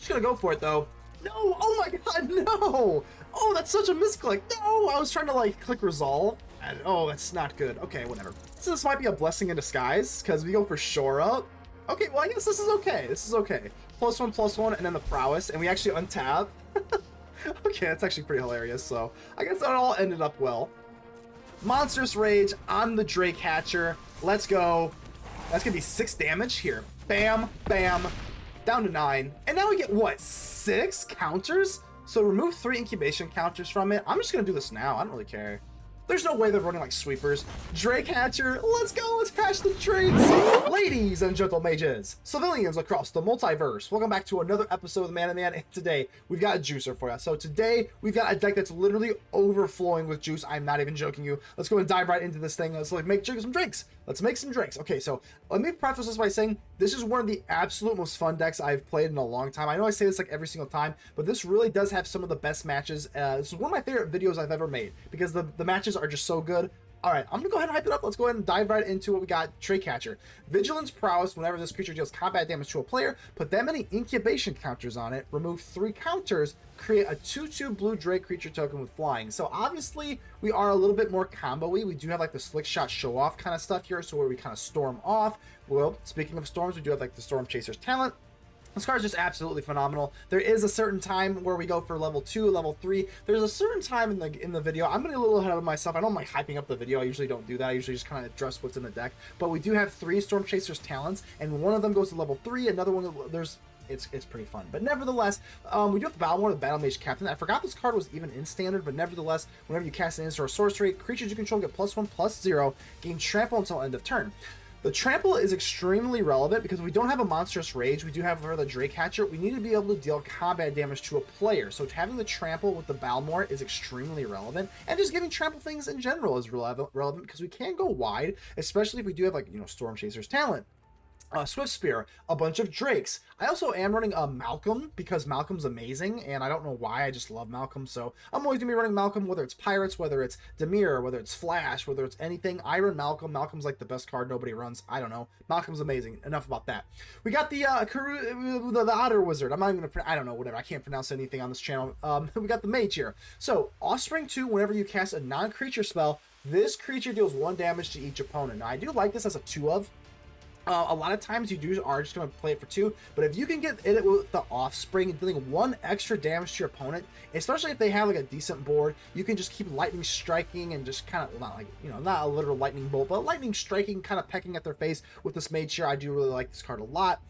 Just gonna go for it though. No! Oh my god, no! Oh, that's such a misclick. No! I was trying to like click resolve. And, oh, that's not good. Okay, whatever. So this might be a blessing in disguise, because we go for shore up. Okay, well, I guess this is okay. This is okay. +1/+1, and then the prowess, and we actually untap. Okay, that's actually pretty hilarious, so I guess that all ended up well. Monstrous Rage on the Drake Hatcher. Let's go. That's gonna be 6 damage here. Bam, bam, down to 9. And now we get, what, 6 counters? So remove 3 incubation counters from it. I'm just gonna do this now. I don't really care. There's no way they're running like sweepers. Drake Hatcher, let's go, let's catch the drakes. Ladies and gentle mages, civilians across the multiverse, welcome back to another episode of the Man and Man, and today we've got a juicer for you. So today we've got a deck that's literally overflowing with juice. I'm not even joking you. Let's go and dive right into this thing. Let's like make some drakes. Let's make some drakes. Okay, so let me preface this by saying this is one of the absolute most fun decks I've played in a long time. I know I say this like every single time, but this really does have some of the best matches. This is one of my favorite videos I've ever made because the matches are just so good. All right, I'm gonna go ahead and hype it up. Let's go ahead and dive right into what we got. Drake Hatcher. Vigilance Prowess. Whenever this creature deals combat damage to a player, put that many incubation counters on it, remove 3 counters, create a 2/2 blue Drake creature token with flying. So obviously we are a little bit more combo-y. We do have like the Slickshot Show-Off kind of stuff here, so where we kind of storm off. Well, speaking of storms, we do have like the Stormchaser's talent. This card is just absolutely phenomenal. There is a certain time where we go for level 2, level 3. There's a certain time in the video. I'm getting a little ahead of myself. I don't like hyping up the video. I usually don't do that. I usually just kind of address what's in the deck. But we do have 3 Stormchaser's talents, and one of them goes to level 3. Another one, it's pretty fun. But nevertheless, we do have Balmor, the Battlemage Captain. I forgot this card was even in standard, but nevertheless, whenever you cast an instant or sorcery, creatures you control get +1/+0, gain trample until end of turn. The trample is extremely relevant because we don't have a Monstrous Rage. We do have the Drake Hatcher. We need to be able to deal combat damage to a player. So having the trample with the Balmor is extremely relevant. And just giving trample things in general is relevant because we can go wide, especially if we do have like, you know, Stormchaser's talent. Swiftspear, a bunch of drakes. I also am running Malcolm because Malcolm's amazing, and I don't know why, I just love Malcolm, so I'm always gonna be running Malcolm, whether it's Pirates, whether it's Demir, whether it's Flash, whether it's anything. I run Malcolm. Malcolm's like the best card nobody runs. I don't know. Malcolm's amazing. Enough about that. We got the Otter Wizard. I'm not even gonna, I don't know, whatever. I can't pronounce anything on this channel. We got the Mage here. So, Offspring 2, whenever you cast a non-creature spell, this creature deals 1 damage to each opponent. Now, I do like this as a 2 of. A lot of times you are just going to play it for 2, but if you can get it with the Offspring and dealing 1 extra damage to your opponent, especially if they have like a decent board, you can just keep lightning striking and just kind of, not like, you know, not a literal lightning bolt, but lightning striking, kind of pecking at their face with this Mage here. I do really like this card a lot.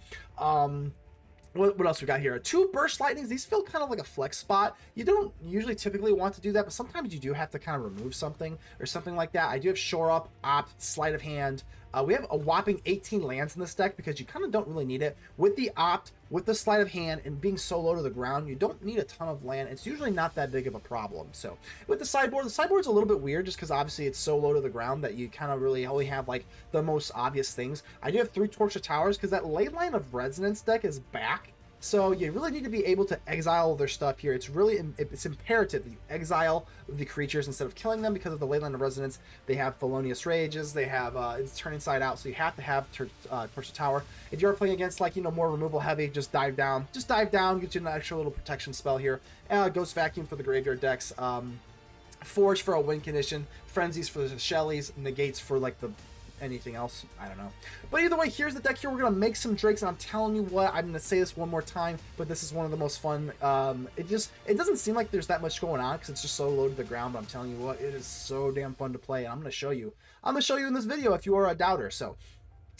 What else we got here? 2 Burst Lightnings. These feel kind of like a flex spot. You don't usually typically want to do that, but sometimes you do have to kind of remove something or something like that. I do have Shore Up, Opt, Sleight of Hand. We have a whopping 18 lands in this deck because you kind of don't really need it. With the Opt, with the Sleight of Hand, and being so low to the ground, you don't need a ton of land. It's usually not that big of a problem. So with the sideboard's a little bit weird just because obviously it's so low to the ground that you kind of really only have like the most obvious things. I do have 3 Torch of Towers because that Leyline of Resonance deck is back. So you really need to be able to exile their stuff here. It's really, it's imperative that you exile the creatures instead of killing them because of the Leyline of Resonance. They have Felonious Rages, they have it's Turn Inside Out, so you have to have Torch of Tower. If you're playing against like, you know, more removal heavy, just dive down, get you an extra little protection spell here. Ghost Vacuum for the graveyard decks, Forge for a win condition, Frenzies for the Shellies, Negates for like the anything else, I don't know. But either way, here's the deck here. We're gonna make some drakes, and I'm telling you what, I'm gonna say this one more time, but this is one of the most fun. It doesn't seem like there's that much going on because it's just so low to the ground, but I'm telling you what, it is so damn fun to play, and I'm gonna show you in this video if you are a doubter. So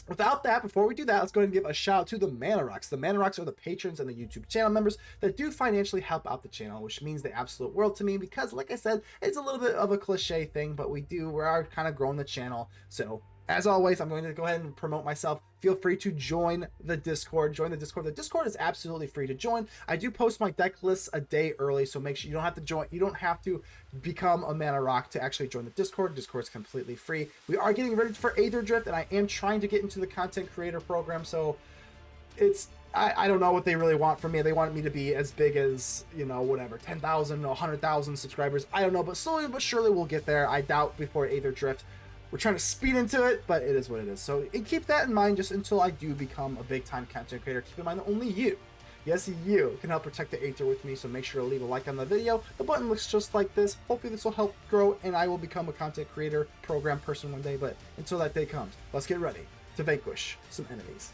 without that, before we do that, let's go ahead and give a shout out to the Mana Rocks. The Mana Rocks are the patrons and the YouTube channel members that do financially help out the channel, which means the absolute world to me because, like I said, it's a little bit of a cliche thing, but we are kind of growing the channel. So as always, I'm going to go ahead and promote myself. Feel free to join the Discord. The Discord is absolutely free to join. I do post my deck lists a day early, so make sure you don't have to join. You don't have to become a Mana Rock to actually join the Discord. Discord is completely free. We are getting ready for Aether, and I am trying to get into the content creator program. So it's, I don't know what they really want from me. They want me to be as big as, you know, whatever, 10,000 or 100,000 subscribers. I don't know, but slowly but surely we'll get there. I doubt before Aether. We're trying to speed into it, but it is what it is. So keep that in mind just until I do become a big-time content creator. Keep in mind that only you Yes, you can help protect the Aether with me, so make sure to leave a like on the video. The button looks just like this. Hopefully this will help grow, and I will become a content creator, program person one day, but until that day comes, let's get ready to vanquish some enemies.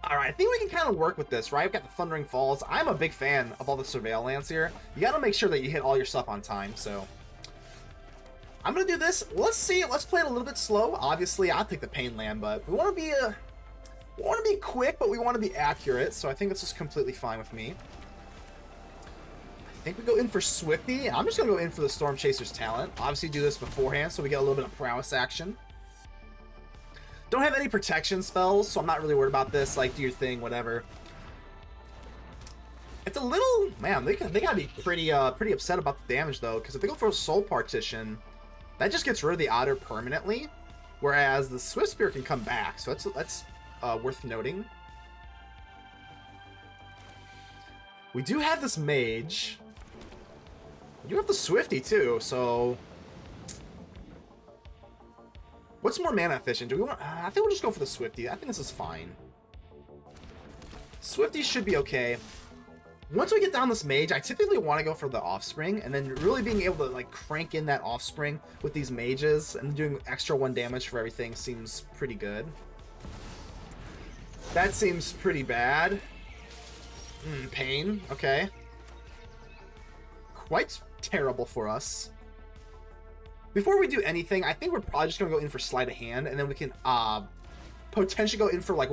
Alright, I think we can kind of work with this, right? We've got the Thundering Falls. I'm a big fan of all the Surveil lands here. You gotta make sure that you hit all your stuff on time, so... I'm gonna do this. Let's see. Let's play it a little bit slow. Obviously, I'll take the Pain land, but we want to be quick, but we want to be accurate. So I think this is completely fine with me. I think we go in for Swifty. I'm just gonna go in for the Stormchaser's talent. Obviously, do this beforehand, so we get a little bit of prowess action. Don't have any protection spells, so I'm not really worried about this. Like, do your thing, whatever. It's a little, man. They gotta be pretty upset about the damage though, because if they go for a Soul Partition. That just gets rid of the Otter permanently, whereas the Swiftspear can come back, so that's worth noting. We do have this Mage. We do have the Swifty too, so... What's more mana efficient? Do we want... I think we'll just go for the Swifty. I think this is fine. Swifty should be okay. Once we get down this Mage, I typically want to go for the Offspring, and then really being able to like crank in that Offspring with these Mages, and doing extra 1 damage for everything seems pretty good. That seems pretty bad. Pain, okay. Quite terrible for us. Before we do anything, I think we're probably just going to go in for Sleight of Hand, and then we can potentially go in for like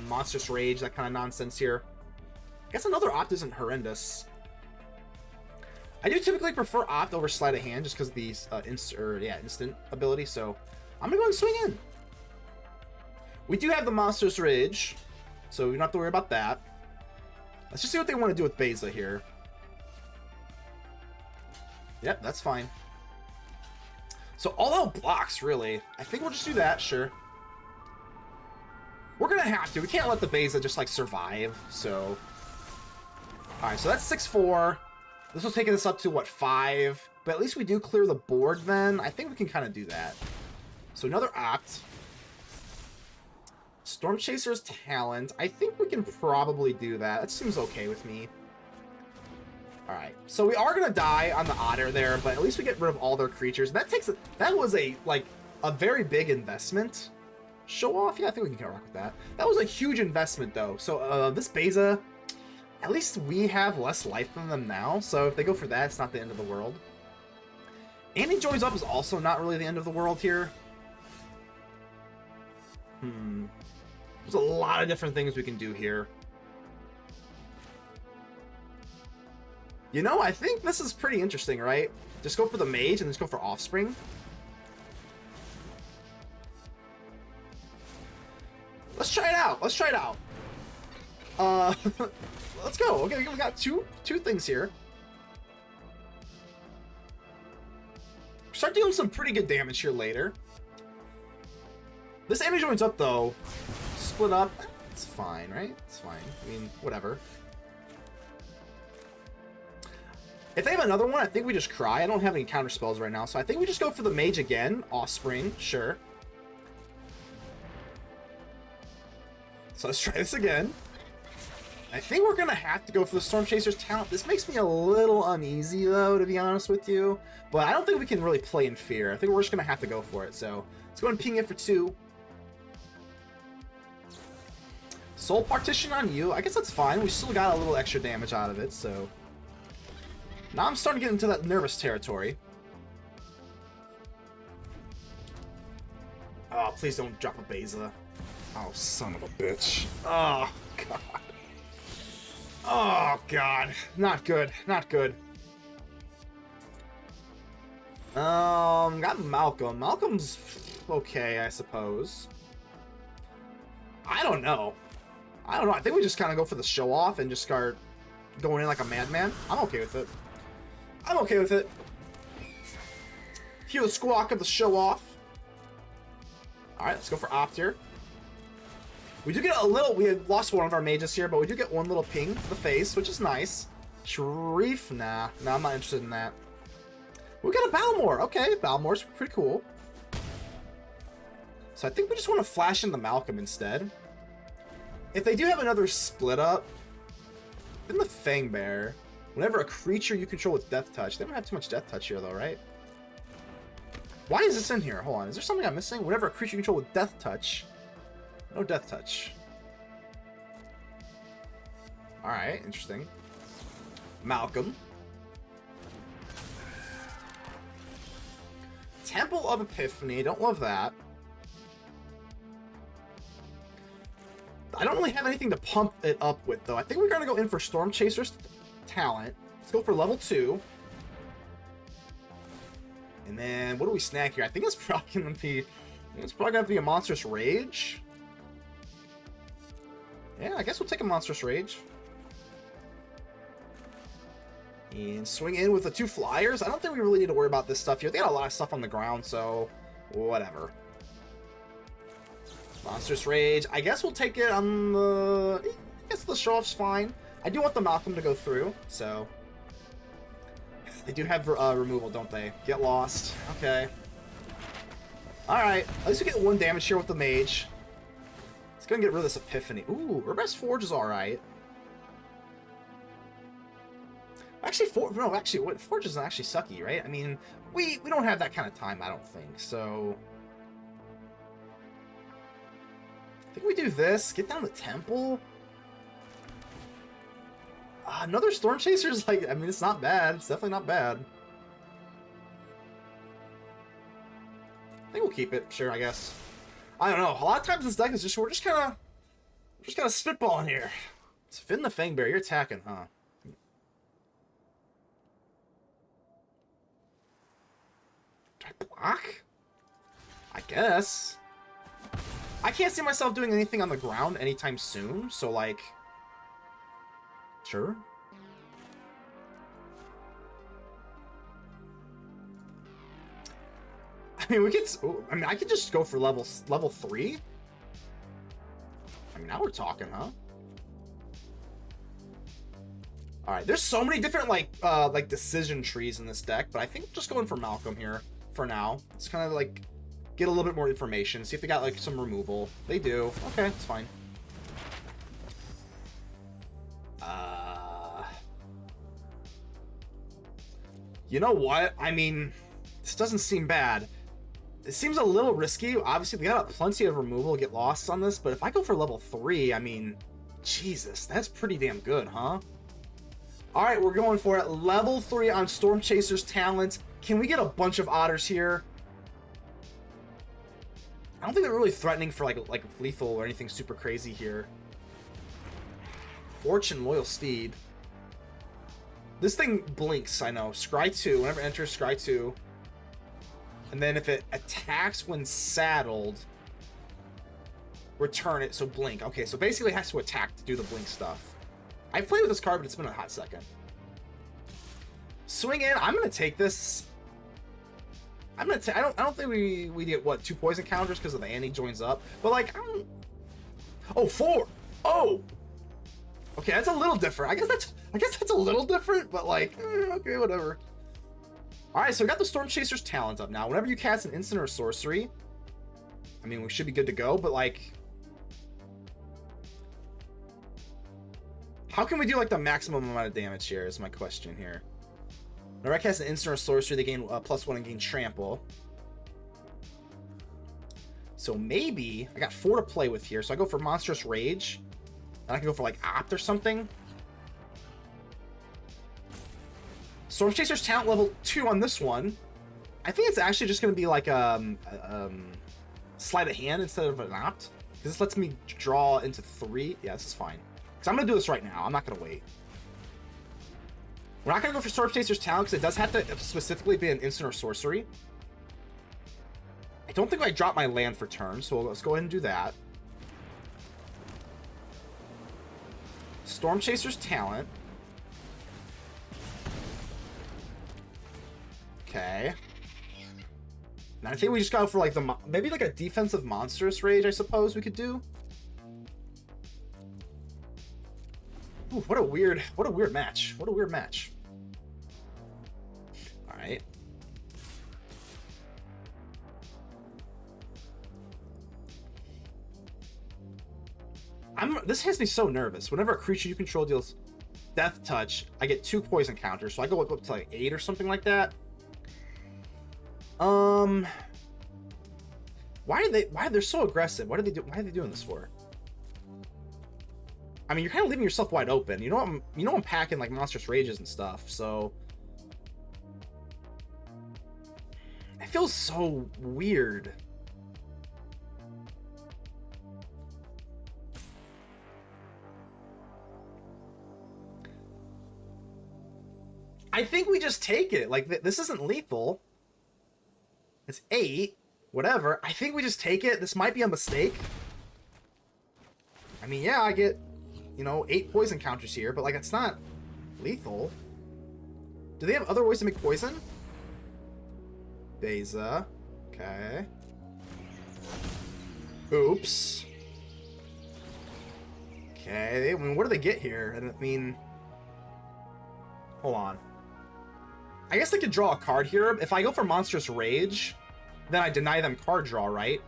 Monstrous Rage, that kind of nonsense here. I guess another Opt isn't horrendous. I do typically prefer Opt over Sleight of Hand just because of the instant ability, so I'm gonna go and swing in. We do have the Monstrous Rage, so we don't have to worry about that. Let's just see what they want to do with Beza here. Yep, that's fine. So all out blocks, really. I think we'll just do that, sure. We're gonna have to. We can't let the Beza just like survive, so... Alright, so that's 6-4. This will take us up to, what, 5? But at least we do clear the board then. I think we can kind of do that. So another Opt. Stormchaser's talent. I think we can probably do that. That seems okay with me. Alright, so we are going to die on the Otter there, but at least we get rid of all their creatures. That was a very big investment. Show-Off? Yeah, I think we can rock with that. That was a huge investment, though. So this Beza... At least we have less life than them now, so if they go for that, it's not the end of the world. And he joins up is also not really the end of the world here. There's a lot of different things we can do here. You know, I think this is pretty interesting, right? Just go for the Mage and just go for Offspring. Let's try it out. Let's try it out. Let's go. Okay, we got two things here. Start dealing some pretty good damage here later. This enemy joins up though. Split up. It's fine, right? It's fine. I mean, whatever. If they have another one, I think we just cry. I don't have any counter spells right now, so I think we just go for the Mage again. Offspring, sure. So let's try this again. I think we're going to have to go for the Stormchaser's talent. This makes me a little uneasy, though, to be honest with you. But I don't think we can really play in fear. I think we're just going to have to go for it. So let's go and ping it for 2. Soul Partition on you. I guess that's fine. We still got a little extra damage out of it, so... Now I'm starting to get into that nervous territory. Oh, please don't drop a Beza. Oh, son of a bitch. Oh, God. Oh, God. Not good. Not good. Got Malcolm. Malcolm's okay, I suppose. I don't know. I think we just kind of go for the show-off and just start going in like a madman. I'm okay with it. I'm okay with it. Hear the squawk of the show-off. Alright, let's go for Opt here. We do get a little... We had lost one of our mages here, but we do get one little ping to the face, which is nice. Sharif? Nah. Nah, I'm not interested in that. We got a Balmor. Okay, Balmor's pretty cool. So I think we just want to flash in the Malcolm instead. If they do have another split up, then the Fangbear. Whenever a creature you control with Death Touch. They don't have too much Death Touch here though, right? Why is this in here? Hold on. Is there something I'm missing? Whenever a creature you control with Death Touch. No Death Touch. Alright, interesting. Malcolm. Temple of Epiphany. Don't love that. I don't really have anything to pump it up with, though. I think we're going to go in for Stormchaser's talent. Let's go for level 2. And then, what do we snag here? I think it's probably going to be... a Monstrous Rage. Yeah, I guess we'll take a Monstrous Rage. And swing in with the 2 flyers. I don't think we really need to worry about this stuff here. They got a lot of stuff on the ground, so... whatever. Monstrous Rage. I guess we'll take it on the... I guess the show-off's fine. I do want the Malcolm to go through, so... They do have removal, don't they? Get lost. Okay. Alright. At least we get 1 damage here with the Mage. Let's go and get rid of this Epiphany. Ooh, Urabrask Forge is alright. Actually, Forge isn't actually sucky, right? I mean, we don't have that kind of time, I don't think, so... I think we do this, get down the Temple. Another Stormchaser is like, I mean, it's not bad. It's definitely not bad. I think we'll keep it, sure, I guess. I don't know. A lot of times this deck is just, we're just kind of spitballing here. It's Finn the Fangbear, you're attacking, huh? Do I block? I guess. I can't see myself doing anything on the ground anytime soon, so like... Sure. I mean, we could... I mean, I could just go for level 3. I mean, now we're talking, huh? Alright, there's so many different, like decision trees in this deck, but I think just going for Malcolm here for now. It's kind of like... get a little bit more information, see if they got, like, some removal. They do. Okay, it's fine. You know what? I mean, this doesn't seem bad. It seems a little risky. Obviously, we got plenty of removal to get lost on this, but if I go for level 3, I mean, Jesus, that's pretty damn good, huh? Alright, we're going for it. Level 3 on Stormchaser's talent. Can we get a bunch of otters here? I don't think they're really threatening for like lethal or anything super crazy here. Fortune, Loyal Steed. This thing blinks, I know. Scry 2, whenever it enters Scry 2. And then if it attacks when saddled, return it, so blink. Okay, so basically it has to attack to do the blink stuff. I've played with this card, but it's been a hot second. Swing in, I'm gonna take this. I don't think we get, what, 2 poison counters because of the Annie joins up. But like, oh, 4! Oh! Okay, that's a little different. I guess that's a little different, but like, okay, whatever. Alright, so we got the Stormchaser's talent up now. Whenever you cast an instant or sorcery, I mean, we should be good to go, but like... How can we do like the maximum amount of damage here is my question here. Whenever I cast an instant or sorcery, they gain +1 and gain trample. So maybe, I got 4 to play with here, so I go for Monstrous Rage. And I can go for like Opt or something. Stormchaser's talent level 2 on this one. I think it's actually just going to be like Sleight of Hand instead of an Opt. Because this lets me draw into 3. Yeah, this is fine. So I'm going to do this right now. I'm not going to wait. We're not going to go for Stormchaser's talent because it does have to specifically be an instant or sorcery. I don't think I dropped my land for turn, so let's go ahead and do that. Stormchaser's talent. Okay. Now I think we just go for like maybe like a defensive Monstrous Rage, I suppose we could do. Ooh, what a weird match. What a weird match. All right. This has me so nervous. Whenever a creature you control deals death touch, I get 2 poison counters, so I go up to like 8 or something like that. Why are they so aggressive? Why are they doing this for? I mean, you're kind of leaving yourself wide open. You know I'm packing like Monstrous Rages and stuff, so it feels so weird. I think we just take it. Like, this isn't lethal. It's 8. Whatever. I think we just take it. This might be a mistake. I mean, yeah, I get, 8 poison counters here, but, like, it's not lethal. Do they have other ways to make poison? Beza. Okay. Oops. Okay. I mean, what do they get here? I mean... Hold on. I guess they could draw a card here. If I go for Monstrous Rage, then I deny them card draw, right?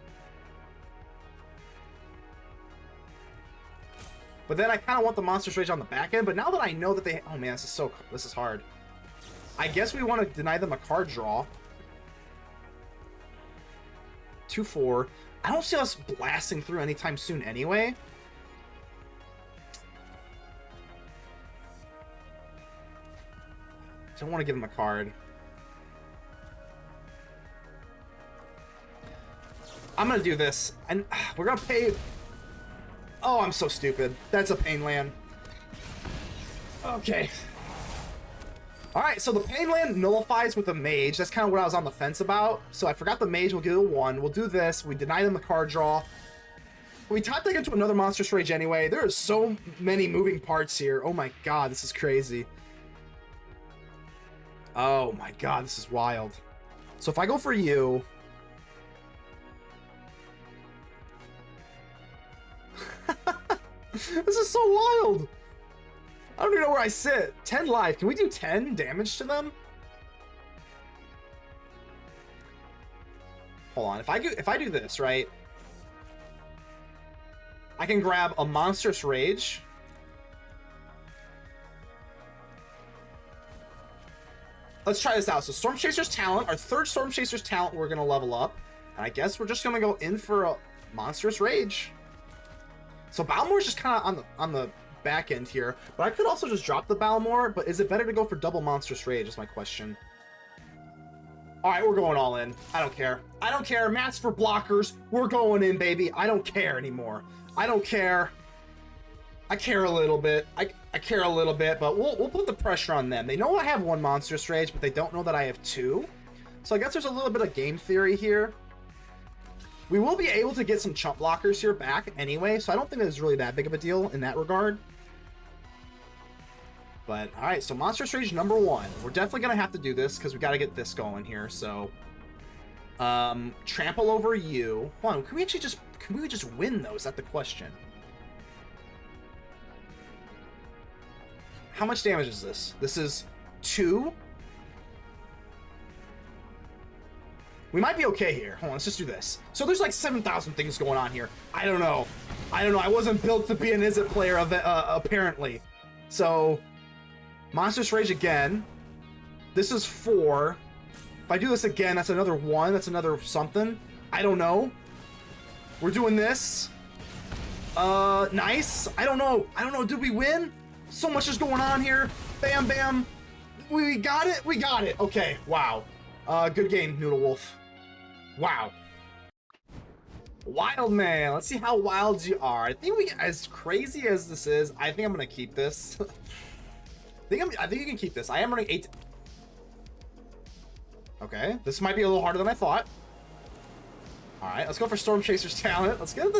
But then I kind of want the Monstrous Rage on the back end. But now that I know that they... Oh, man, this is hard. I guess we want to deny them a card draw. 2-4. I don't see us blasting through anytime soon anyway. Don't want to give him a card. I'm going to do this. And we're going to pay... Oh, I'm so stupid. That's a pain land. Okay. Alright, so the pain land nullifies with the mage. That's kind of what I was on the fence about. So I forgot the mage. We'll get a 1. We'll do this. We deny them the card draw. We tap that into another Monstrous Rage anyway. There are so many moving parts here. Oh my god, this is crazy. Oh my god, this is wild. So if I go for you... This is so wild! I don't even know where I sit. 10 life. Can we do 10 damage to them? Hold on. If I do this, right? I can grab a Monstrous Rage. Let's try this out. So Stormchaser's talent, our third Stormchaser's talent, we're going to level up. And I guess we're just going to go in for a Monstrous Rage. So Balmor's just kind of on the back end here. But I could also just drop the Balmor. But is it better to go for double Monstrous Rage is my question. Alright, we're going all in. I don't care. I don't care. Mats for blockers. We're going in, baby. I don't care anymore. I don't care. I care a little bit. I care a little bit, but we'll put the pressure on them. They know I have 1 Monstrous Rage, but they don't know that I have 2. So I guess there's a little bit of game theory here. We will be able to get some chump blockers here back anyway, so I don't think it's really that big of a deal in that regard. But, alright, so Monstrous Rage number 1. We're definitely going to have to do this, because we got to get this going here, so... Trample over you. Hold on, can we just win those? That's the question. How much damage is this? This is 2. We might be okay here. Hold on, let's just do this. So there's like 7,000 things going on here. I don't know. I wasn't built to be an Izzet player, apparently. So, Monstrous Rage again. This is 4. If I do this again, that's another 1. That's another something. I don't know. We're doing this. Nice. I don't know. Did we win? So much is going on here. Bam, bam. We got it. We got it. Okay. Wow. Good game, Noodle Wolf. Wow. Wild man. Let's see how wild you are. I think as crazy as this is, I think I'm gonna keep this. I think you can keep this. I am running 8. Okay. This might be a little harder than I thought. All right. Let's go for Stormchaser's talent. Let's get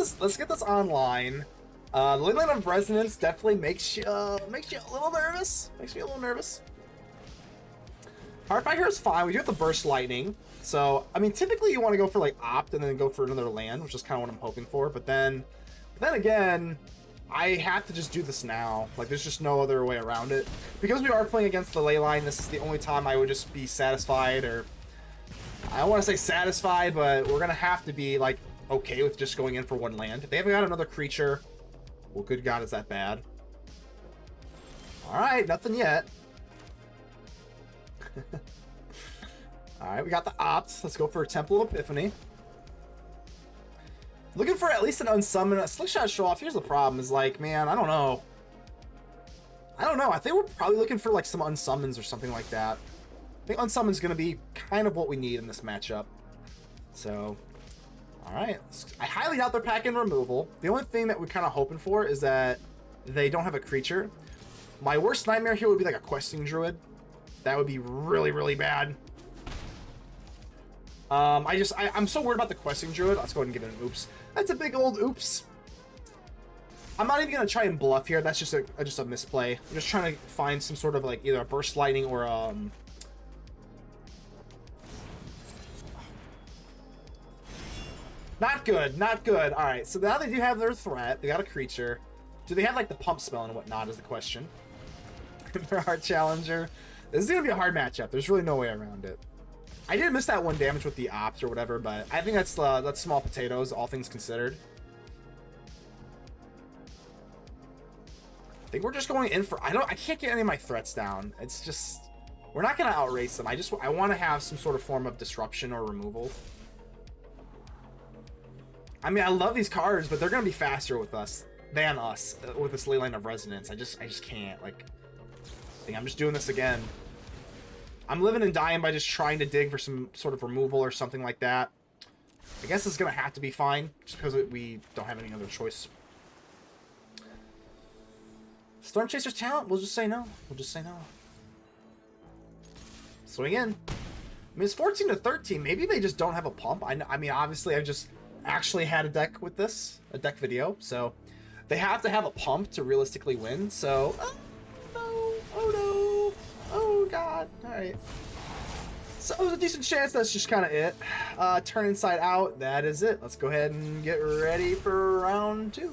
this online. The Leyline of Resonance definitely makes you a little nervous. Makes me a little nervous. Heartfire here is fine. We do have the Burst Lightning. So, I mean, typically you want to go for, like, Opt and then go for another land, which is kind of what I'm hoping for. But then again, I have to just do this now. Like, there's just no other way around it. Because we are playing against the Leyline, this is the only time I would just be satisfied, or... I don't want to say satisfied, but we're going to have to be, like, okay with just going in for 1 land. If they haven't got another creature... Well, good God, is that bad? Alright, nothing yet. Alright, we got the Opt. Let's go for a Temple of Epiphany. Looking for at least an Unsummon. A Slickshot Show-Off. Here's the problem, is like, man, I don't know. I think we're probably looking for like some Unsummons or something like that. I think Unsummon's going to be kind of what we need in this matchup. So, alright. I highly doubt they're packing removal. The only thing that we're kind of hoping for is that they don't have a creature. My worst nightmare here would be like a Questing Druid. That would be really, really bad. I'm so worried about the Questing Druid. Let's go ahead and give it an oops. That's a big old oops. I'm not even going to try and bluff here. That's just a misplay. I'm just trying to find some sort of like either a Burst Lightning or Not good, not good. Alright, so now they do have their threat. They got a creature. Do they have like the pump spell and whatnot is the question. For our challenger. This is going to be a hard matchup. There's really no way around it. I did miss that 1 damage with the Opt or whatever, but I think that's small potatoes, all things considered. I think we're just going in for... I can't get any of my threats down. It's just... We're not going to outrace them. I want to have some sort of form of disruption or removal. I mean, I love these cards, but they're going to be faster with us than us with this Leyline of Resonance. I just can't. Like, I think I'm just doing this again. I'm living and dying by just trying to dig for some sort of removal or something like that. I guess it's going to have to be fine, just because we don't have any other choice. Stormchaser's talent? We'll just say no. We'll just say no. Swing in. I mean, it's 14 to 13. Maybe they just don't have a pump. I mean, obviously, I've just actually had a deck with this. A deck video. So, they have to have a pump to realistically win. So, oh no. Oh no. Oh god. Alright. So, there's a decent chance that's just kind of it. Turn inside out. That is it. Let's go ahead and get ready for round 2.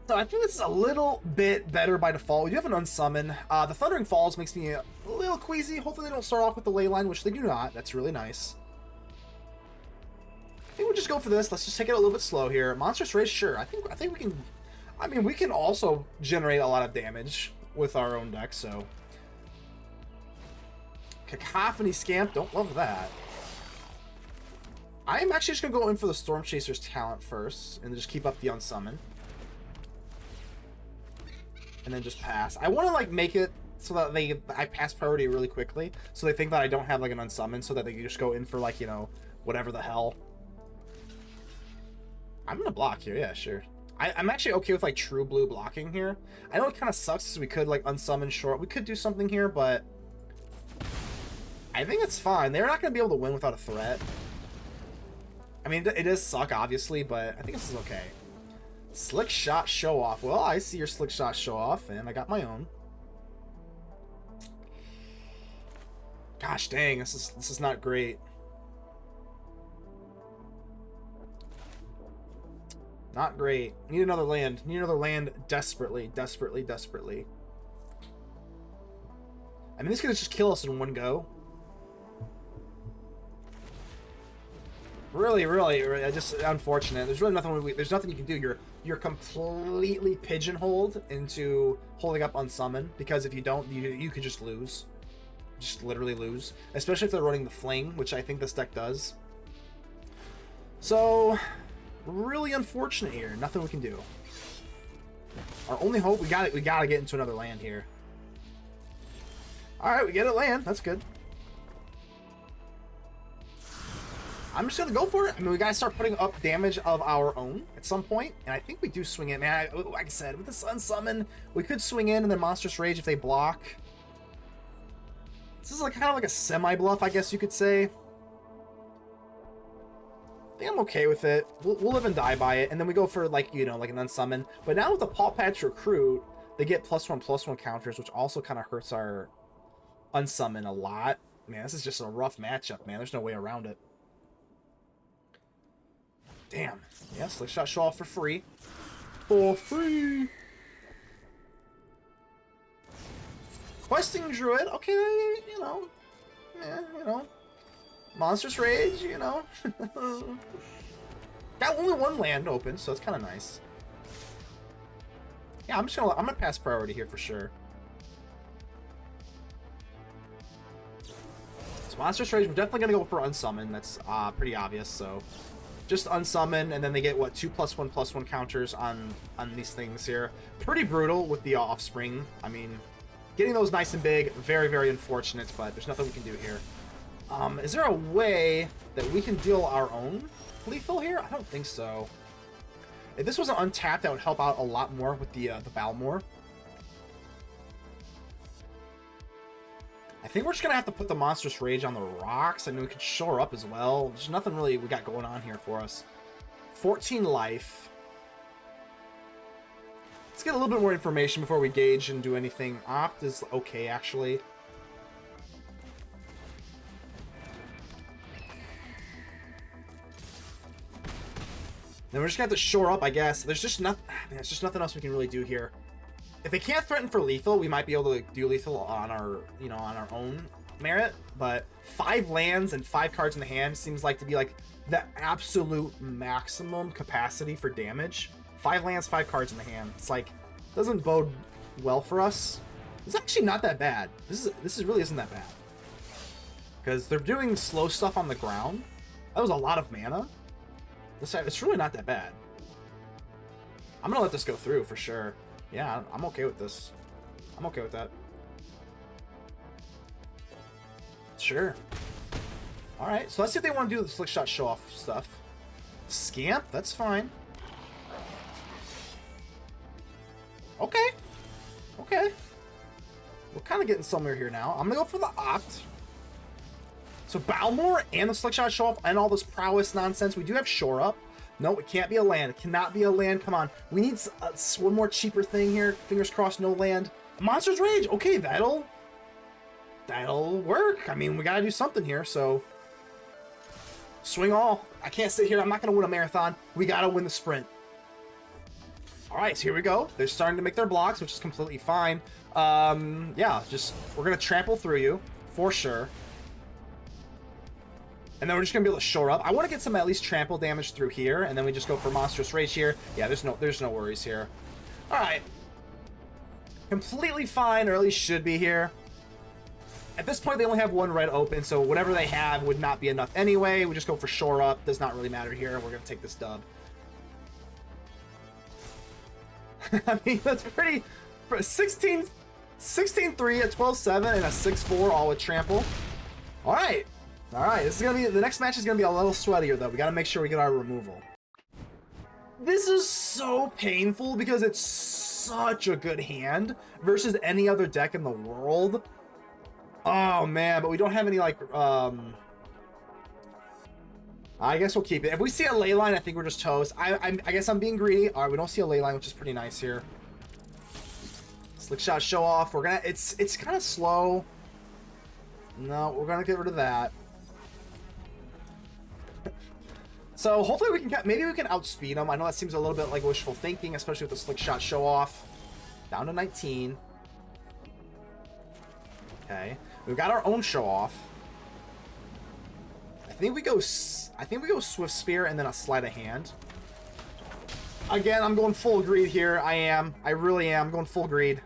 So I think this is a little bit better by default. We do have an Unsummon. The Thundering Falls makes me a little queasy. Hopefully they don't start off with the Leyline, which they do not. That's really nice. I think we'll just go for this. Let's just take it a little bit slow here. Monstrous Rage, sure. I think we can... I mean, we can also generate a lot of damage with our own deck, so... Cacophony Scamp, don't love that. I'm actually just going to go in for the Stormchaser's talent first, and just keep up the Unsummon. And then just pass. I want to like make it so that I pass priority really quickly, so they think that I don't have like an Unsummon, so that they can just go in for like, you know, whatever the hell. I'm gonna block here, yeah, sure. I'm actually okay with like true blue blocking here. I know it kind of sucks because we could like Unsummon short. We could do something here, but I think it's fine. They're not gonna be able to win without a threat. I mean, it does suck obviously, but I think this is okay. Slickshot Show-Off. Well, I see your Slickshot Show-Off, and I got my own. Gosh dang, this is not great. Not great. Need another land. Need another land desperately, desperately, desperately. I mean, this could just kill us in one go. Really, just unfortunate. There's really nothing. There's nothing you can do. You're completely pigeonholed into holding up Unsummon, because if you don't, you could just lose, just literally lose. Especially if they're running the Fling, which I think this deck does. So, really unfortunate here. Nothing we can do. Our only hope, we gotta get into another land here. All right, we get a land. That's good. I'm just going to go for it. I mean, we got to start putting up damage of our own at some point. And I think we do swing in. Man, like I said, with this Unsummon, we could swing in and then Monstrous Rage if they block. This is like kind of like a semi-bluff, I guess you could say. I think I'm okay with it. We'll live and die by it. And then we go for, like, you know, like an Unsummon. But now with the Paw Patch Recruit, they get +1/+1 counters, which also kind of hurts our Unsummon a lot. Man, this is just a rough matchup, man. There's no way around it. Damn. Yeah, Slickshot Show-Off for free. For free! Questing Druid. Okay, you know. Yeah, you know. Monstrous Rage, you know. Got only one land open, so it's kind of nice. Yeah, I'm gonna pass priority here for sure. So Monstrous Rage, we're definitely gonna go for Unsummon. That's pretty obvious. So just Unsummon, and then they get what 2+1/+1 counters on these things here. Pretty brutal with the Offspring. I mean, getting those nice and big, very, very unfortunate, but there's nothing we can do here. Is there a way that we can deal our own lethal here? I don't think so. If this was an untapped, that would help out a lot more with the Balmor. I think we're just going to have to put the Monstrous Rage on the rocks, and we could shore up as well. There's nothing really we got going on here for us. 14 life. Let's get a little bit more information before we gauge and do anything. Opt is okay, actually. Then we're just gonna have to shore up, I guess. There's just nothing. There's just nothing else we can really do here. If they can't threaten for lethal, we might be able to do lethal on our, on our own merit. But 5 lands and 5 cards in the hand seems like to be like the absolute maximum capacity for damage. 5 lands, 5 cards in the hand. It's like doesn't bode well for us. It's actually not that bad. This really isn't that bad because they're doing slow stuff on the ground. That was a lot of mana. It's really not that bad. I'm gonna let this go through for sure. Yeah, I'm okay with this. I'm okay with that. Sure. Alright, so let's see if they want to do the Slickshot Show-Off stuff. Scamp? That's fine. Okay. Okay. We're kind of getting somewhere here now. I'm gonna go for the Opt. So Balmor and the Slickshot Show-Off and all this prowess nonsense. We do have Shore Up. No, it can't be a land. It cannot be a land. Come on. We need one more cheaper thing here. Fingers crossed, no land. Monstrous Rage. Okay, that'll work. I mean, we gotta do something here, so swing all. I can't sit here. I'm not gonna win a marathon. We gotta win the sprint. All right, so here we go. They're starting to make their blocks, which is completely fine. Yeah, we're gonna trample through you for sure. And then we're just gonna be able to shore up. I want to get some at least trample damage through here, and then we just go for Monstrous Rage here. Yeah, there's no worries here. All right, completely fine, or at least should be here. At this point, they only have 1 red open, so whatever they have would not be enough anyway. We just go for shore up. Does not really matter here. We're gonna take this dub. I mean, that's pretty. 16-3, a 12-7, and a 6-4, all with trample. All right. All right, this is gonna be the next match is gonna be a little sweatier though. We gotta make sure we get our removal. This is so painful because it's such a good hand versus any other deck in the world. Oh man, but we don't have any like. I guess we'll keep it. If we see a ley line, I think we're just toast. I guess I'm being greedy. All right, we don't see a ley line, which is pretty nice here. Slickshot Show-Off. We're gonna. It's kind of slow. No, we're gonna get rid of that. So hopefully we can, maybe we can outspeed them. I know that seems a little bit like wishful thinking, especially with the Slickshot Show-Off. Down to 19. Okay, we've got our own Show-Off. I think we go Swiftspear and then a Sleight of Hand. Again, I'm going full greed here. I really am going full greed.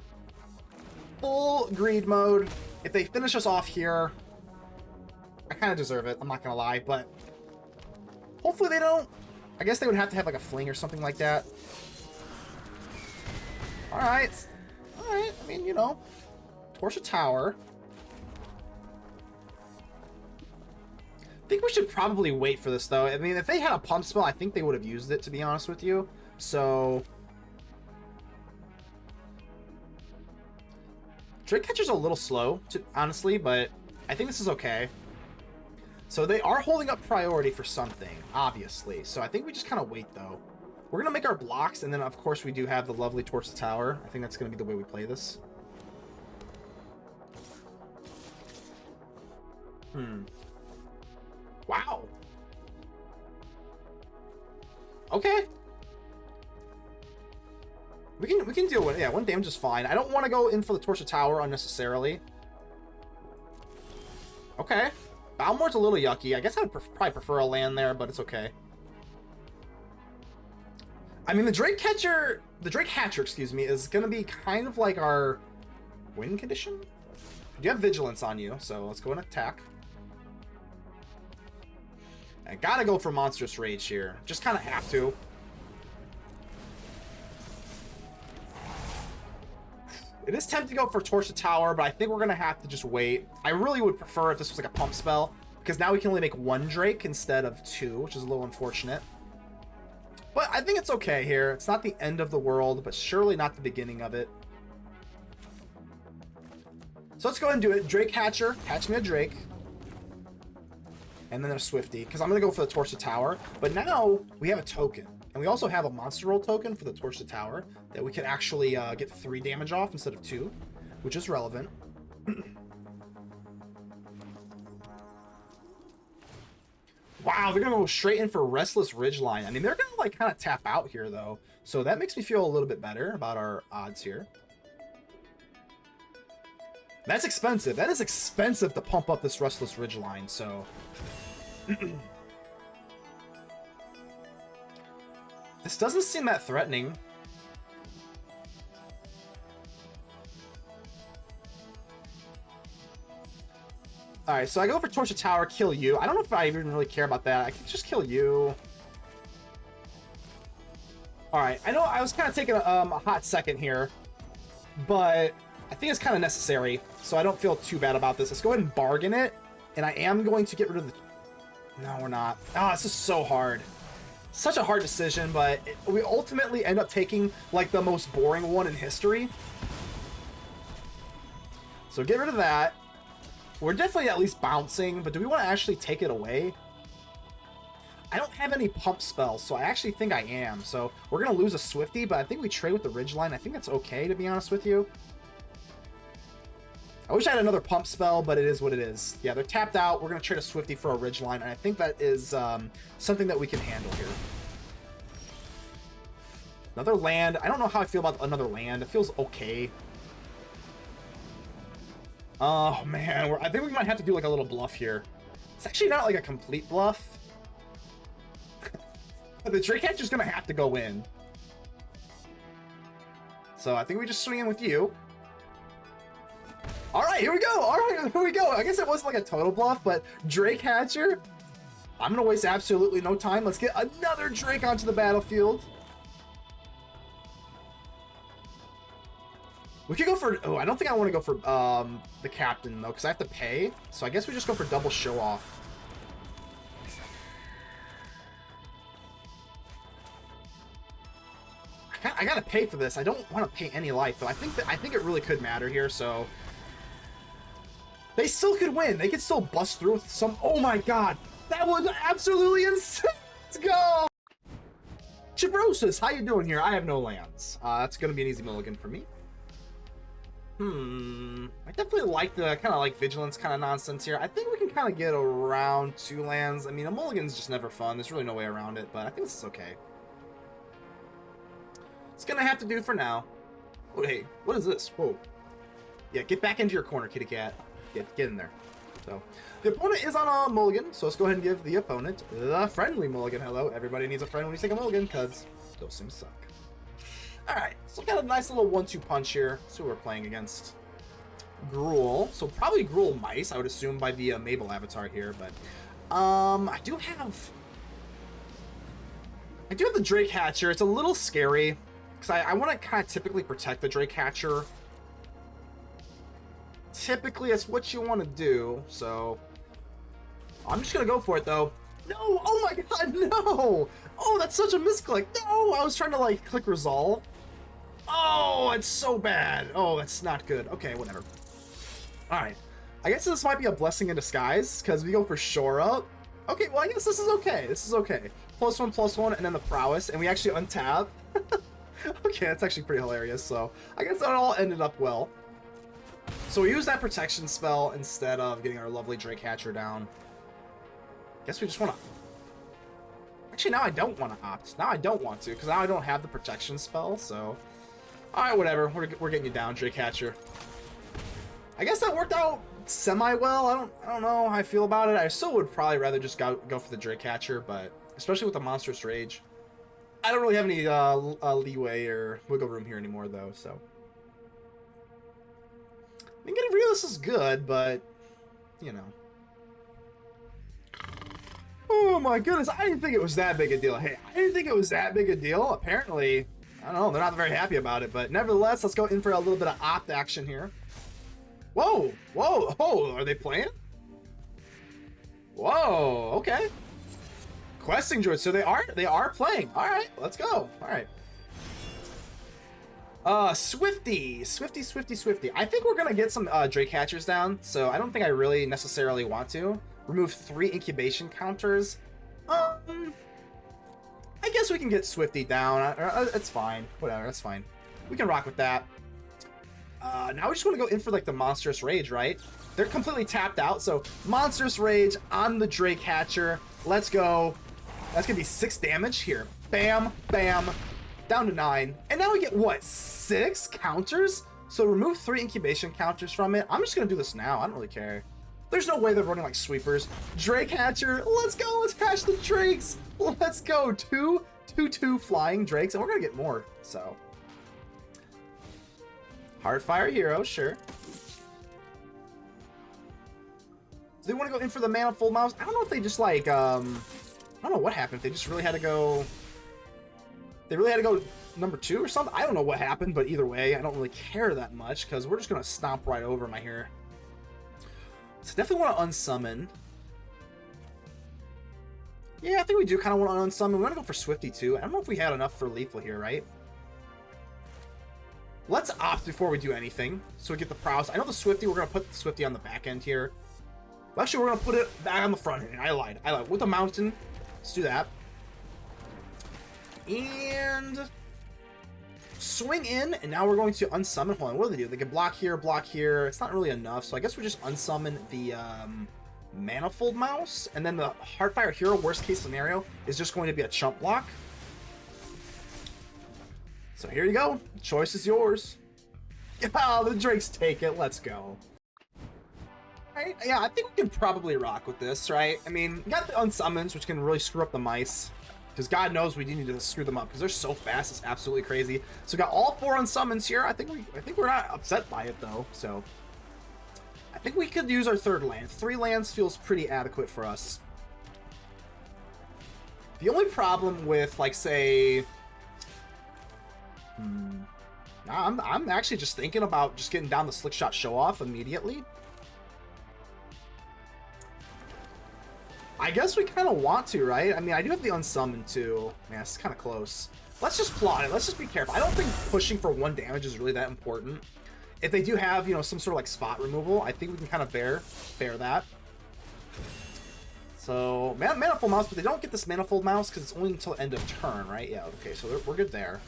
Full greed mode. If they finish us off here, I kind of deserve it. I'm not gonna lie, but hopefully they don't. I guess they would have to have like a fling or something like that. All right. I mean, torch a tower. I think we should probably wait for this though. I mean, if they had a pump spell, I think they would have used it, to be honest with you. So Drake Catcher's a little slow, honestly, but I think this is okay. So they are holding up priority for something, obviously. So I think we just kind of wait, though. We're going to make our blocks, and then, of course, we do have the lovely Torch the Tower. I think that's going to be the way we play this. Wow. Okay. We can deal with it. Yeah, 1 damage is fine. I don't want to go in for the Torch the Tower unnecessarily. Okay. Balmor's a little yucky. I guess I would probably prefer a land there, but it's okay. I mean, the Drake Hatcher, excuse me, is going to be kind of like our win condition. You have Vigilance on you, so let's go and attack. I gotta go for Monstrous Rage here. Just kind of have to. It is tempting to go for Torch the Tower, but I think we're going to have to just wait. I really would prefer if this was like a pump spell, because now we can only make one Drake instead of two, which is a little unfortunate. But I think it's okay here. It's not the end of the world, but surely not the beginning of it. So let's go ahead and do it. Drake Hatcher. Hatch me a Drake. And then a Swifty, because I'm going to go for the Torch the Tower. But now we have a token. And we also have a Monster Roll token for the Torch the Tower that we can actually get 3 damage off instead of 2, which is relevant. Wow, they're going to go straight in for Restless Ridgeline. I mean, they're going to like kind of tap out here, though. So that makes me feel a little bit better about our odds here. That's expensive. That is expensive to pump up this Restless Ridgeline, so... This doesn't seem that threatening. Alright, so I go for Torch the Tower, kill you. I don't know if I even really care about that. I can just kill you. Alright, I know I was kind of taking a hot second here, but I think it's kind of necessary, so I don't feel too bad about this. Let's go ahead and bargain it, and I am going to get rid of the... No, we're not. Oh, this is so hard. Such a hard decision, but we ultimately end up taking, like, the most boring one in history. So get rid of that. We're definitely at least bouncing, but do we want to actually take it away? I don't have any pump spells, so I actually think I am. So we're going to lose a Swifty, but I think we trade with the Ridgeline. I think that's okay, to be honest with you. I wish I had another pump spell, but it is what it is. Yeah, they're tapped out. We're going to trade a Swifty for a Ridgeline, and I think that is something that we can handle here. Another land. I don't know how I feel about another land. It feels okay. Oh, man. I think we might have to do like a little bluff here. It's actually not like a complete bluff. But the Drake Hatcher's going to have to go in. So I think we just swing in with you. All right, here we go. All right, here we go. I guess it wasn't like a total bluff, but Drake Hatcher. I'm going to waste absolutely no time. Let's get another Drake onto the battlefield. We could go for... Oh, I don't think I want to go for the captain, though, because I have to pay. So I guess we just go for double show-off. I gotta pay for this. I don't want to pay any life, though. I think it really could matter here, so... They still could win. They could still bust through with some... Oh my god! That was absolutely insane! Let's go! Chibrosis, how you doing here? I have no lands. That's gonna be an easy mulligan for me. I definitely like the kind of like vigilance kind of nonsense here. I think we can kind of get around 2 lands. I mean, a mulligan's just never fun. There's really no way around it, but I think this is okay. It's gonna have to do for now. Oh, hey, what is this? Whoa. Yeah, get back into your corner, kitty cat. Get in there. So, the opponent is on a mulligan, so let's go ahead and give the opponent the friendly mulligan. Hello, everybody needs a friend when you take a mulligan, because those things suck. Alright, so got a nice little 1-2 punch here. So we're playing against Gruul. So probably Gruul Mice, I would assume, by the Mabel avatar here, but I do have the Drake Hatcher. It's a little scary, because I want to kind of typically protect the Drake Hatcher. Typically, that's what you want to do, so I'm just going to go for it, though. No! Oh my god, no! Oh, that's such a misclick. No! I was trying to, like, click resolve. Oh, it's so bad. Oh, that's not good. Okay, whatever. Alright. I guess this might be a blessing in disguise, because we go for Shore Up. Okay, well, I guess this is okay. This is okay. +1/+1, and then the Prowess, and we actually untap. Okay, that's actually pretty hilarious, so I guess that all ended up well. So we use that protection spell instead of getting our lovely Drake Hatcher down. Guess we just want to... Actually, now I don't want to opt. Now I don't want to, because now I don't have the protection spell, so... Alright, whatever. We're getting you down, Drake Hatcher. I guess that worked out semi-well. I don't know how I feel about it. I still would probably rather just go for the Drake Hatcher, but... Especially with the Monstrous Rage. I don't really have any leeway or wiggle room here anymore, though, so. I mean, getting rid of this is good, but, you know. Oh my goodness, I didn't think it was that big a deal. Hey, I didn't think it was that big a deal. Apparently, I don't know, they're not very happy about it, but nevertheless, let's go in for a little bit of opt action here. Whoa, whoa, oh, are they playing? Whoa, okay. Questing Druid, so they are playing. All right, let's go. All right. Swifty. I think we're gonna get some Drake Hatchers down, so I don't think I really necessarily want to. Remove 3 incubation counters. I guess we can get Swifty down. It's fine. Whatever, that's fine. We can rock with that. Now we just want to go in for like the Monstrous Rage, right? They're completely tapped out, so Monstrous Rage on the Drake Hatcher. Let's go. That's gonna be 6 damage here. Bam, bam, down to 9. And now we get what? 6 counters? So remove 3 incubation counters from it. I'm just gonna do this now. I don't really care. There's no way they're running like sweepers. Drake Hatcher, let's go. Let's hatch the Drakes. Let's go. 2 flying Drakes, and we're gonna get more. So Heartfire Hero, sure. So they want to go in for the Manifold Mouse. I don't know if they just like I don't know what happened. If they just really had to go. They really had to go number 2 or something. I don't know what happened, but either way, I don't really care that much because we're just gonna stomp right over my here. So definitely want to unsummon. Yeah, I think we do kind of want to unsummon. We want to go for Swifty too. I don't know if we had enough for Lethal here, right? Let's opt before we do anything, so we get the prowess. I know the Swifty. We're gonna put the Swifty on the back end here. Well, actually, we're gonna put it back on the front end. I lied. With the mountain. Let's do that. And swing in, and now we're going to unsummon. Hold on, what do they do? They can block here, block here. It's not really enough, so I guess we just unsummon the Manifold Mouse, and then the Heartfire Hero, worst case scenario, is just going to be a chump block. So here you go. The choice is yours. Oh, the Drakes take it. Let's go. Right? Yeah, I think we can probably rock with this, right? I mean, we got the unsummons, which can really screw up the mice. Because God knows we need to screw them up because they're so fast, it's absolutely crazy. So we got all 4 unsummons here. I think we're not upset by it though. So I think we could use our 3rd land. 3 lands feels pretty adequate for us. The only problem with, like, say, I'm actually just thinking about just getting down the Slickshot Show-Off immediately. I guess we kind of want to, right? I mean, I do have the unsummon too. Man, it's kind of close. Let's just plot it. Let's just be careful. I don't think pushing for 1 damage is really that important. If they do have, you know, some sort of like spot removal, I think we can kind of bear that. So, Manifold Mouse, but they don't get this Manifold Mouse because it's only until end of turn, right? Yeah, okay, so we're good there.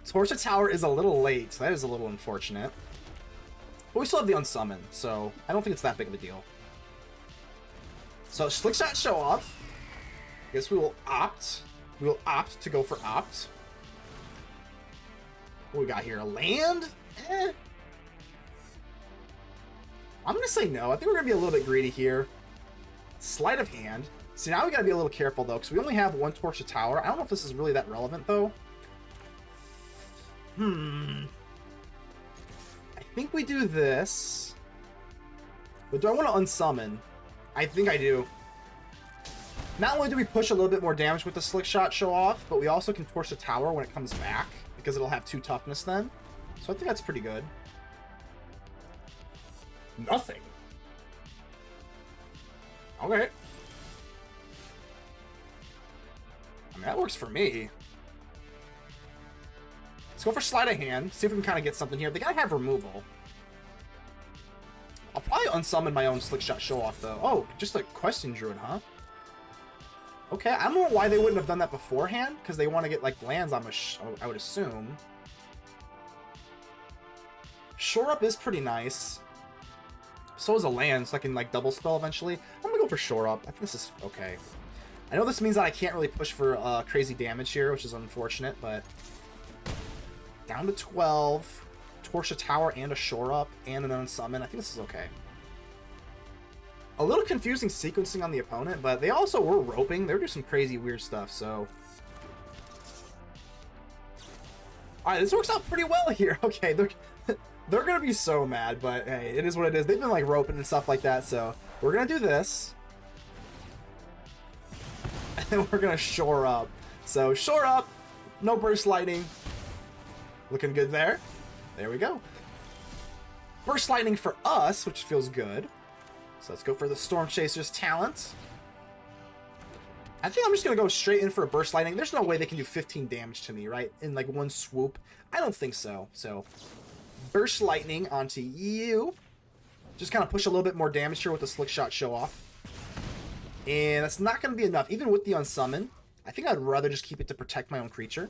Torture Tower is a little late, so that is a little unfortunate. But we still have the unsummon, so I don't think it's that big of a deal. So, Slickshot Show-Off. I guess we will opt. We will opt to go for opt. What we got here? A land? Eh. I'm going to say no. I think we're going to be a little bit greedy here. Sleight of Hand. See, now we got to be a little careful, though, because we only have 1 Torture Tower. I don't know if this is really that relevant, though. I think we do this. But do I want to unsummon? I think I do. Not only do we push a little bit more damage with the Slickshot Show-Off, but we also can torch the tower when it comes back, because it'll have 2 toughness then. So I think that's pretty good. Nothing. Okay. I mean, that works for me. Let's go for Sleight of Hand, see if we can kind of get something here. They gotta have removal. I'll probably unsummon my own Slickshot Show-Off, though. Oh, just a Question Druid, huh? Okay, I don't know why they wouldn't have done that beforehand, because they want to get, like, lands, I would assume. Shore Up is pretty nice. So is a land, so I can, like, double spell eventually. I'm gonna go for Shore Up. I think this is okay. I know this means that I can't really push for crazy damage here, which is unfortunate, but... Down to 12... Torch a tower and a shore up and an unsummon. I think this is okay. A little confusing sequencing on the opponent, but they also were roping. They were doing some crazy weird stuff, so All right, this works out pretty well here. Okay, they're gonna be so mad, but hey, it is what it is. They've been like roping and stuff like that, so we're gonna do this, and then we're gonna shore up. So shore up, no burst lightning. Looking good there. There we go. Burst lightning for us, which feels good. So let's go for the Stormchaser's talent. I think I'm just going to go straight in for a burst lightning. There's no way they can do 15 damage to me, right? In like one swoop. I don't think so. So burst lightning onto you. Just kind of push a little bit more damage here with the Slickshot Show-Off. And that's not going to be enough. Even with the Unsummon, I think I'd rather just keep it to protect my own creature.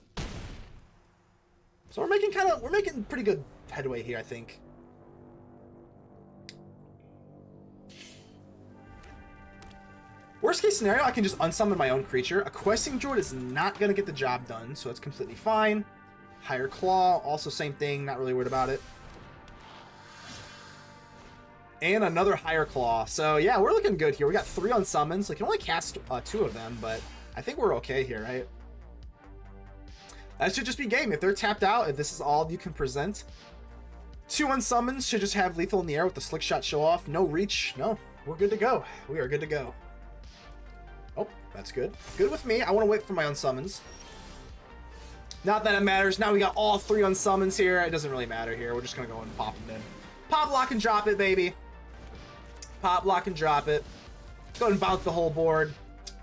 So we're making pretty good headway here, I think. Worst case scenario, I can just unsummon my own creature. A Questing Druid is not going to get the job done, so it's completely fine. Higher Claw, also same thing, not really worried about it. And another Higher Claw. So yeah, we're looking good here. We got 3 unsummons. I can only cast 2 of them, but I think we're okay here, right? That should just be game. If they're tapped out, if this is all you can present, 2 unsummons should just have lethal in the air with the Slickshot Show-Off. No reach. No, we're good to go. We are good to go. Oh, that's good. Good with me. I want to wait for my unsummons. Not that it matters. Now we got all 3 unsummons here. It doesn't really matter here. We're just going to go and pop them in. Pop, lock, and drop it, baby. Pop, lock, and drop it. Go ahead and bounce the whole board.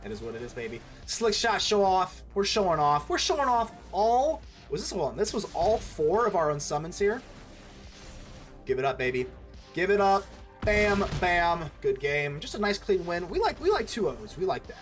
It is what it is, baby. Slickshot Show-Off. We're showing off. We're showing off all... Was this one? This was all 4 of our unsummons here. Give it up, baby. Give it up. Bam, bam. Good game. Just a nice clean win. We like 2-0s. We like that.